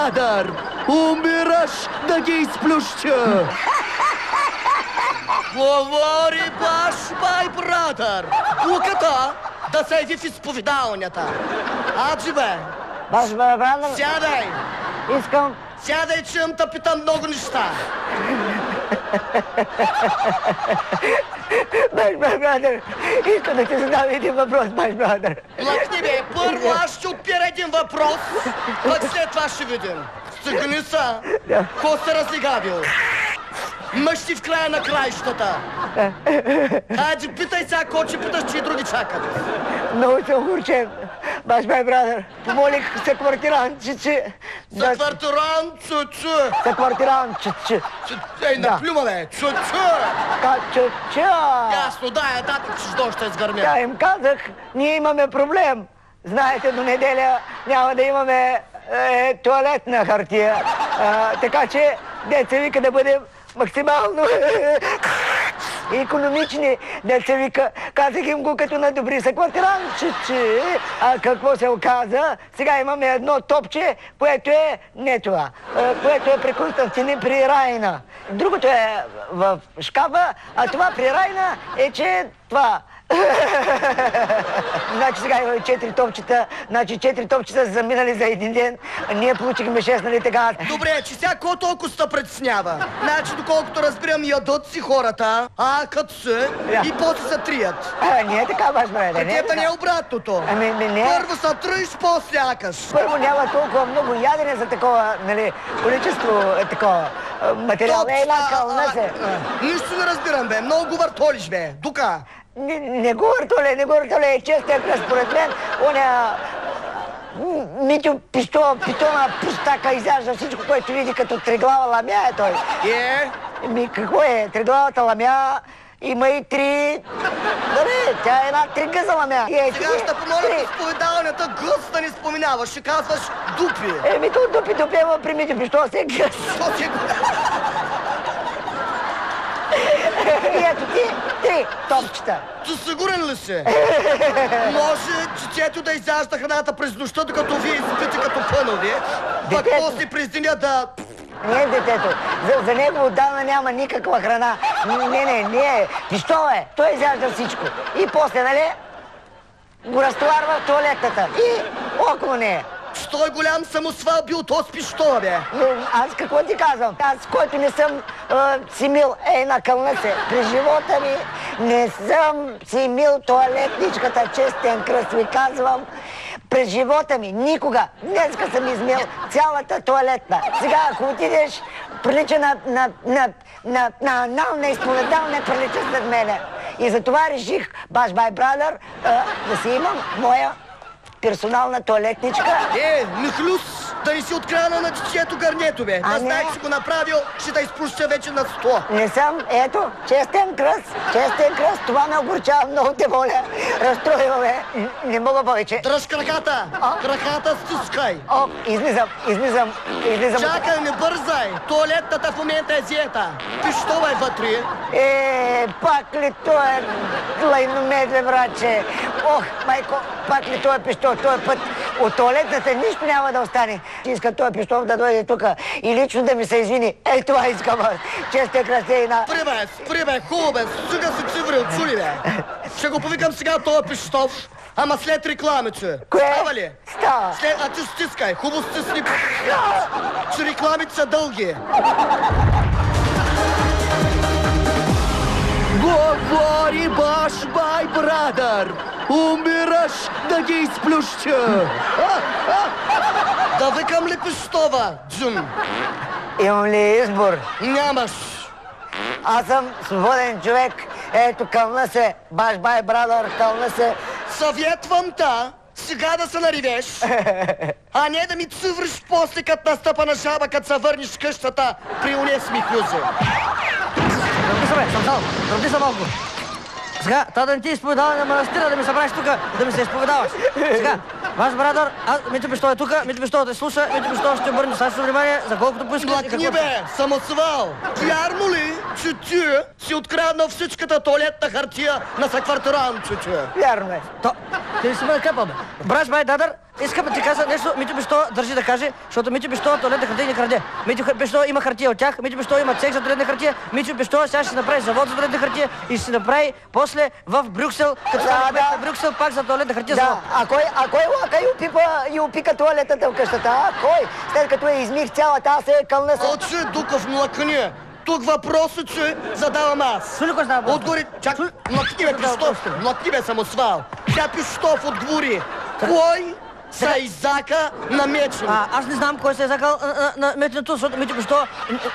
брадър! Умираш да ги изплюща! Говори баш, май брадър! Куката да се яви в изповедалнята! Аджи бе! Баш брадър, Сядай! искам... Сядай, че имам да питам много неща! Баш брадър, искам да ти задам един въпрос, баш брадър. Лъкни бе, първо аз ще отпира един въпрос, пък след това ще видим. Стъгни са, ко се разлигавил? Мъж си в края на краищата. Хайде, питай сега, ко че питаш, че и други чакат. Много съм горчен, баш брадър. Помолих се квартирантче. Съквартирант, чу-чу. Се квартирантче. Ей, наплюма бе, чу-чу. Чу-чу. Ясно, да, нататък ще дойде ще изгърмя. Да, им казах, ние имаме проблем. Знаете, до неделя няма да имаме туалетна хартия. Така че, деца вика да бъдем максимално икономични, деца вика. Казах им го като на добри съквартирантчици. А какво се оказа? Сега имаме едно топче, което е не това. Което е при Константини при Райна. Другото е в шкафа, а това при Райна е, че това... Значи сега имаме 4 топчета, значи 4 топчета са заминали за един ден, ние получихме 6, нали така? Добре, че сега кой толкова се притеснява? Значи, доколкото разбирам, ядат си хората, като се, и после се трият. Не е така, баш бе, не е Където не е обратното. Ами, не. Първо се троиш, после якаш. Първо няма толкова много ядене за такова, нали, количество такова материал. Ей, лакална се. Нищо не разбирам, бе. Много го въртолиш, бе. Дука. Не го въртоле, честен кръст, според мен. Оня... Митю питона пустака изяжда всичко, което види като триглава ламя е той. Какво е? Триглавата ламя има и 3... Дали, тя е една 3 гъза ламя. Сега ще помоля в изповедалнята гъс да не споменаваш, ще казваш дупи. То дупи, ама при Митю Пищо се гъс. И ето ти 3 топчета. Ти сигурен ли си? Може чичето да изяжда храната през нощта, докато вие спите като пънове, пък после през деня да... Не, детето. За него отдавна няма никаква храна. Не. Пищо е. Той изяжда всичко. И после, нали, го разтоварва в туалетната. И около нея. Той голям самосвал бил, то с пищо, бе. Аз какво ти казвам? Аз, който не съм си мил, на кълна се. При живота ми не съм си мил туалетничката, честен кръст ви казвам. През живота ми никога. Днеска съм измил цялата туалетна. Сега, ако отидеш, прилича на анална изповедална, прилича след мене. И затова реших, баш бай брадър, да си имам моя персонална туалетничка. Михлюс, да не си от крана на чичето гърнето, бе. Да знаеш, че го направил, ще да изпуща вече на 100. Не съм, ето, честен кръст, това ме огорчава, много те моля. Разстроила ме, не мога повече. Дръж краката, краката стискай. Излизам. Чакай, не бързай, туалетната в момента е взета. Пищо е вътре. Пак ли това е лайномедле, братче? Ох, майко, пак ли това е пищо? Този път от туалетната нищо няма да остане. Иска този пищо да дойде тук и лично да ми се извини. Това искам. Честен кръст е една... Спри бе, хубаво бе, сега се циврил, чули бе. Ще го повикам сега този пищов, ама след рекламите. Кое? Става ли? Става. А ти стискай, хубаво стисни, че рекламите са дълги. Говори баш бай брадър! Умираш да ги изплюща! Да викам ли пищова, Джун? Имам ли избор? Нямаш. Аз съм свободен човек. Ето, кълна се, баш бай брадър, кълна се. Съветвам та сега да се наривеш, а не да ми цъвриш после, като настъпа на жаба, като се върнеш къщата при уния смихлюзи. Дърби се малко. Сега, та да не ти изповедава на манастира, да ми събраш тук, да ми се изповедаваш. Сега, ваш брадър, Митю Пищо е тук, Митю Пищо те слуша, Митю Пищо ще обърне достатъчно внимание за колкото поискаш и какво... Млъкни бе, самосвал! Вярно ли, че че ти си откраднал всичката туалетна хартия на съквартирантчето. Вярно е. Ти ли си ме накъпал, бе? Браш, бай, дадър, искам да ти кажа нещо. Митю Пещо държи да каже, защото Митю Пещо туалетна хартия не краде. Митю Пещо има хартия от тях, Митю Пещо има цех за туалетна хартия, Митю Пещо сега ще направи завод за туалетна хартия и ще направи после в Брюксел, като в Брюксел пак за туалетна хартия завод. А кой лака и опика туалетата в къщата, а? Кой? След като я измих цялата, аз се кълна се. Очи, Дуков, млъкни. Тук въпросът, че задавам аз. Сули кой става въпрос? Отгори, чак, млъкни бе, Пищов, млъкни бе, самосвал. Тя Пищов отговори. Кой са изака на мечен? Аз не знам кой се е закал на метенето, защото Митю Пещо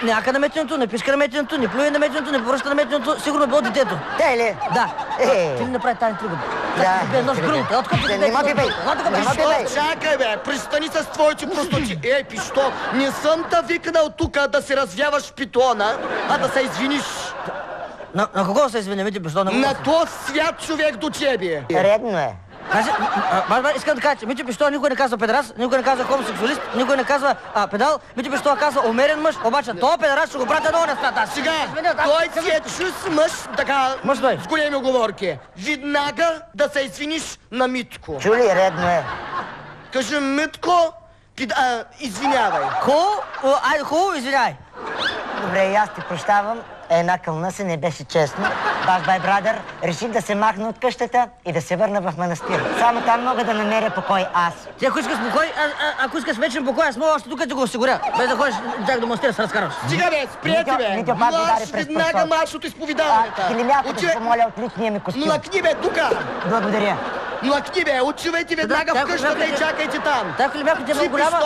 не ака на метенето, не писка на метенето, не плюе на метенето, не повръща на метенето, сигурно е било детето. Те ли? Да. Е. Ти ли направи тази тръга? Да. Бе, нож грунта. Откъде ти Не ма бе, бе. Пищов, чакай бе, престани с твоите простоти. Ей, Пищов, не съм те викнал тук да се развяваш в питона, а да се извиниш. На кого се извиня, Митю Пещо? На този свят човек до тебе. Редно е. Кажи, искам да кажа, че Митю Пещо никой не казва педерас, никой не казва хомосексуалист, никой не казва педал, Митю Пещо казва умерен мъж, обаче този педерас ще го пратя долу на страта. Сега, той си е чист мъж, така, Мъж той. с големи оговорки. Веднага да се извиниш на Митко. Чули, редно е. Кажи, Митко, извинявай. Хубаво, извиняй. Добре, и аз ти прощавам. Една кълна се не беше честно. Баш бай брадър, реших да се махна от къщата и да се върна в манастир. Само там мога да намеря покой аз. Ти ако искаш покой, ако искаш вечен покой, аз мога още тук да го осигуря. Без да ходиш чак до манастира се разкараш. Сега бе, сприяти бе. Митьо пак удари Млаш през веднага пръстото. марш от изповеданията. Килимяко да се помоля от личния ми костюм. Млъкни бе, тука. Благодаря. Млъкни бе, отивайте веднага в къщата и чакайте там. Тая хлебяка ти е много голяма.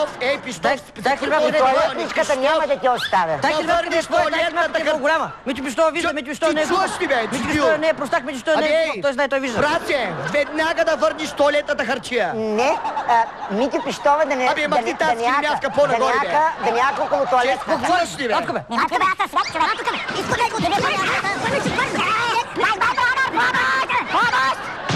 Пищов, Тая хлебяка И туалетничката няма да ти оставя. Тая хлебяка ти е много голяма. Митю Пещо вижда, Митю Пещо не е глупав. Митю Пещо не е простак, Митю Пещо не е глупав. Той знае, той вижда. Брате, веднага да върнеш туалетната хартия. Не, Митю Пищова да не... Абе, махни тази килимявка по-нагоре, бе. Да няка около туалетната. Какво ли бе? Отко бе. Отко бе, аз съм свет човек. Тук